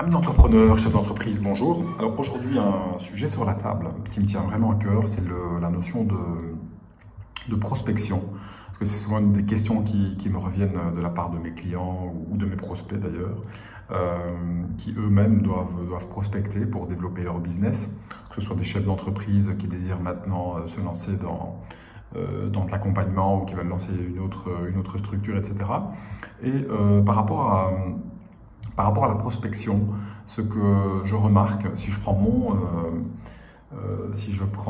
Amis entrepreneurs, chefs d'entreprise, bonjour. Alors aujourd'hui, un sujet sur la table qui me tient vraiment à cœur, c'est la notion de prospection. Parce que c'est souvent une des questions qui me reviennent de la part de mes clients ou de mes prospects d'ailleurs, qui eux-mêmes doivent prospecter pour développer leur business, que ce soit des chefs d'entreprise qui désirent maintenant se lancer dans de l'accompagnement ou qui veulent lancer une autre structure, etc. Et par rapport à la prospection, ce que je remarque, si je prends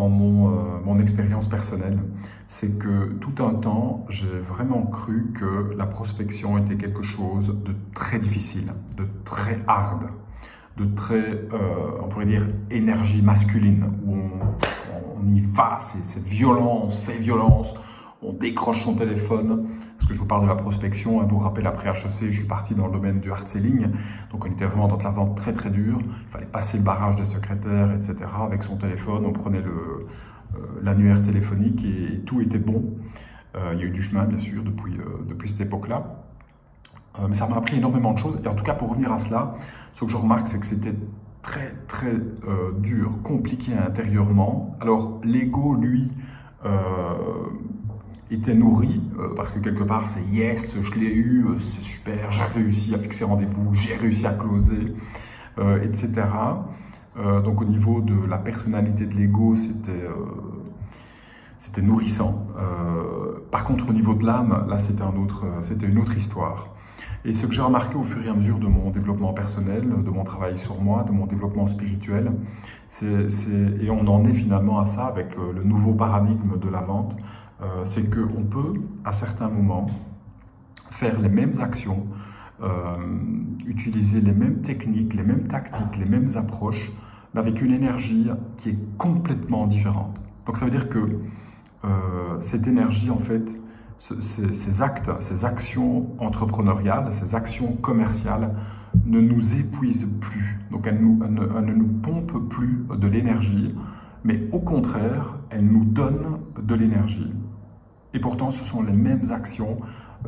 mon expérience personnelle, c'est que tout un temps, j'ai vraiment cru que la prospection était quelque chose de très difficile, de très hard, de très, on pourrait dire, énergie masculine, où on y va, c'est violence, fait violence, on décroche son téléphone, parce que je vous parle de la prospection, pour rappel, après HEC, je suis parti dans le domaine du hard selling, donc on était vraiment dans de la vente très très dure, il fallait passer le barrage des secrétaires, etc. Avec son téléphone, on prenait l'annuaire téléphonique et tout était bon. Il y a eu du chemin, bien sûr, depuis cette époque-là, mais ça m'a appris énormément de choses, et en tout cas, pour revenir à cela, ce que je remarque, c'est que c'était très très dur, compliqué intérieurement. Alors l'ego, lui, était nourri, parce que quelque part c'est yes, je l'ai eu, c'est super, j'ai réussi à fixer rendez-vous, j'ai réussi à closer, etc. Donc au niveau de la personnalité de l'ego, c'était nourrissant. Par contre au niveau de l'âme, là c'était une autre histoire. Et ce que j'ai remarqué au fur et à mesure de mon développement personnel, de mon travail sur moi, de mon développement spirituel, et on en est finalement à ça avec le nouveau paradigme de la vente, c'est qu'on peut, à certains moments, faire les mêmes actions, utiliser les mêmes techniques, les mêmes tactiques, les mêmes approches, mais avec une énergie qui est complètement différente. Donc ça veut dire que cette énergie, en fait, ces actes, ces actions entrepreneuriales, ces actions commerciales ne nous épuisent plus. Donc elles ne nous pompent plus de l'énergie, mais au contraire, elles nous donnent de l'énergie. Et pourtant, ce sont les mêmes actions,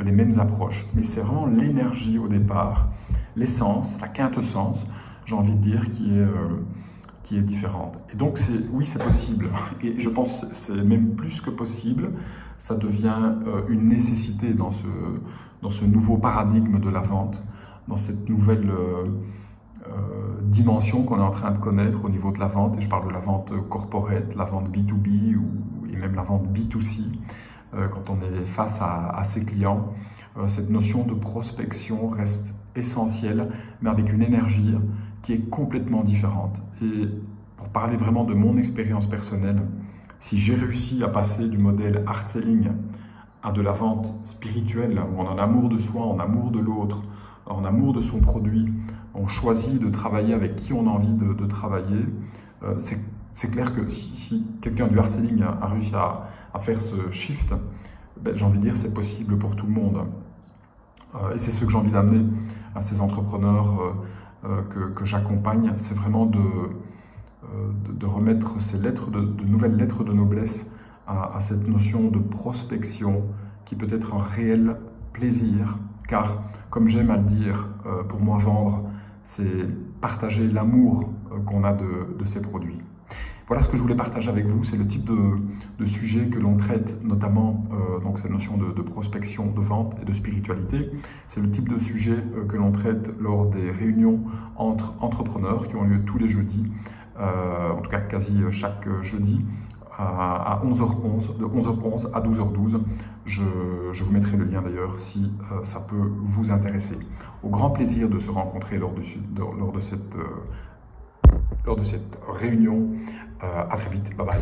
les mêmes approches. Mais c'est vraiment l'énergie au départ, l'essence, la quintessence, j'ai envie de dire, qui est différente. Et donc, oui, c'est possible. Et je pense que c'est même plus que possible. Ça devient une nécessité dans ce nouveau paradigme de la vente, dans cette nouvelle dimension qu'on est en train de connaître au niveau de la vente. Et je parle de la vente corporate, la vente B2B et même la vente B2C. Quand on est face à ses clients, cette notion de prospection reste essentielle, mais avec une énergie qui est complètement différente. Et pour parler vraiment de mon expérience personnelle, si j'ai réussi à passer du modèle hard selling à de la vente spirituelle, où on a en amour de soi, en amour de l'autre, en amour de son produit, on choisit de travailler avec qui on a envie de travailler, c'est clair que si quelqu'un du hard selling a réussi à faire ce shift, ben, j'ai envie de dire c'est possible pour tout le monde. Et c'est ce que j'ai envie d'amener à ces entrepreneurs que j'accompagne, c'est vraiment de remettre ces de nouvelles lettres de noblesse à cette notion de prospection qui peut être un réel plaisir, car comme j'aime à le dire, pour moi vendre, c'est partager l'amour qu'on a de ces produits. Voilà ce que je voulais partager avec vous, c'est le type de sujet que l'on traite, notamment donc cette notion de prospection, de vente et de spiritualité. C'est le type de sujet que l'on traite lors des réunions entre entrepreneurs qui ont lieu tous les jeudis, en tout cas quasi chaque jeudi, à 11h11, de 11h11 à 12h12. Je vous mettrai le lien d'ailleurs si ça peut vous intéresser. Au grand plaisir de se rencontrer lors de cette réunion. À très vite, bye bye.